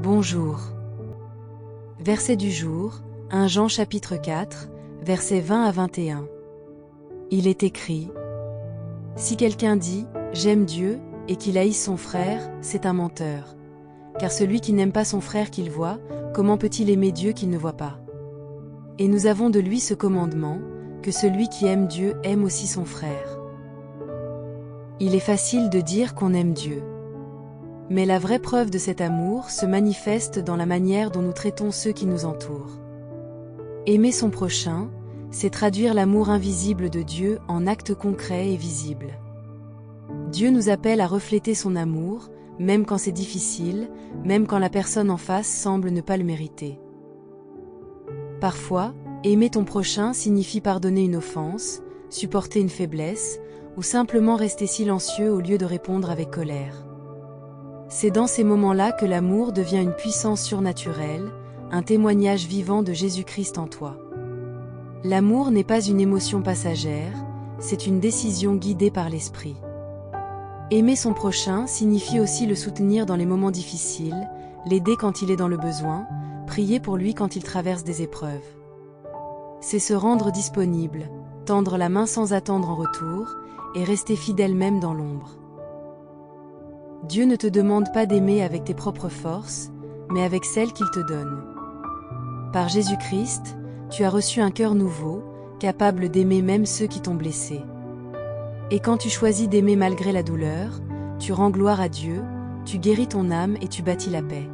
Bonjour. Verset du jour, 1 Jean chapitre 4, versets 20 à 21. Il est écrit: Si quelqu'un dit « J'aime Dieu » et qu'il haïsse son frère, c'est un menteur. Car celui qui n'aime pas son frère qu'il voit, comment peut-il aimer Dieu qu'il ne voit pas? Et nous avons de lui ce commandement, que celui qui aime Dieu aime aussi son frère. Il est facile de dire qu'on aime Dieu. Mais la vraie preuve de cet amour se manifeste dans la manière dont nous traitons ceux qui nous entourent. Aimer son prochain, c'est traduire l'amour invisible de Dieu en actes concrets et visibles. Dieu nous appelle à refléter son amour, même quand c'est difficile, même quand la personne en face semble ne pas le mériter. Parfois, aimer ton prochain signifie pardonner une offense, supporter une faiblesse, ou simplement rester silencieux au lieu de répondre avec colère. C'est dans ces moments-là que l'amour devient une puissance surnaturelle, un témoignage vivant de Jésus-Christ en toi. L'amour n'est pas une émotion passagère, c'est une décision guidée par l'esprit. Aimer son prochain signifie aussi le soutenir dans les moments difficiles, l'aider quand il est dans le besoin, prier pour lui quand il traverse des épreuves. C'est se rendre disponible, tendre la main sans attendre en retour, et rester fidèle même dans l'ombre. Dieu ne te demande pas d'aimer avec tes propres forces, mais avec celles qu'il te donne. Par Jésus-Christ, tu as reçu un cœur nouveau, capable d'aimer même ceux qui t'ont blessé. Et quand tu choisis d'aimer malgré la douleur, tu rends gloire à Dieu, tu guéris ton âme et tu bâtis la paix.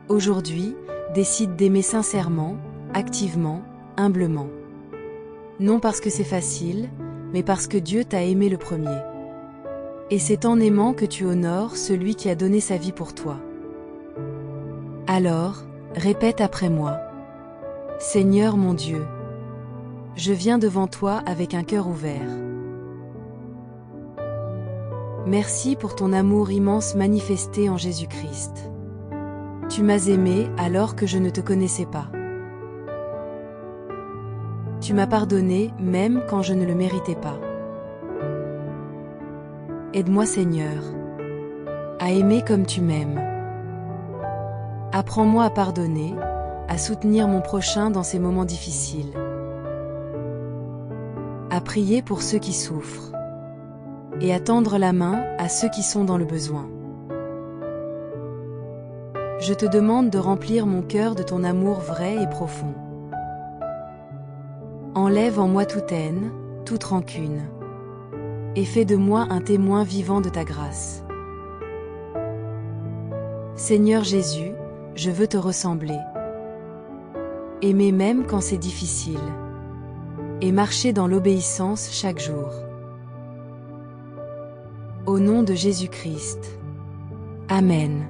Aujourd'hui, décide d'aimer sincèrement, activement, humblement. Non parce que c'est facile, mais parce que Dieu t'a aimé le premier. Et c'est en aimant que tu honores celui qui a donné sa vie pour toi. Alors, répète après moi. Seigneur mon Dieu, je viens devant toi avec un cœur ouvert. Merci pour ton amour immense manifesté en Jésus-Christ. Tu m'as aimé alors que je ne te connaissais pas. Tu m'as pardonné même quand je ne le méritais pas. Aide-moi Seigneur, à aimer comme tu m'aimes. Apprends-moi à pardonner, à soutenir mon prochain dans ces moments difficiles. À prier pour ceux qui souffrent. Et à tendre la main à ceux qui sont dans le besoin. Je te demande de remplir mon cœur de ton amour vrai et profond. Enlève en moi toute haine, toute rancune. Et fais de moi un témoin vivant de ta grâce. Seigneur Jésus, je veux te ressembler. Aimer même quand c'est difficile. Et marcher dans l'obéissance chaque jour. Au nom de Jésus-Christ. Amen.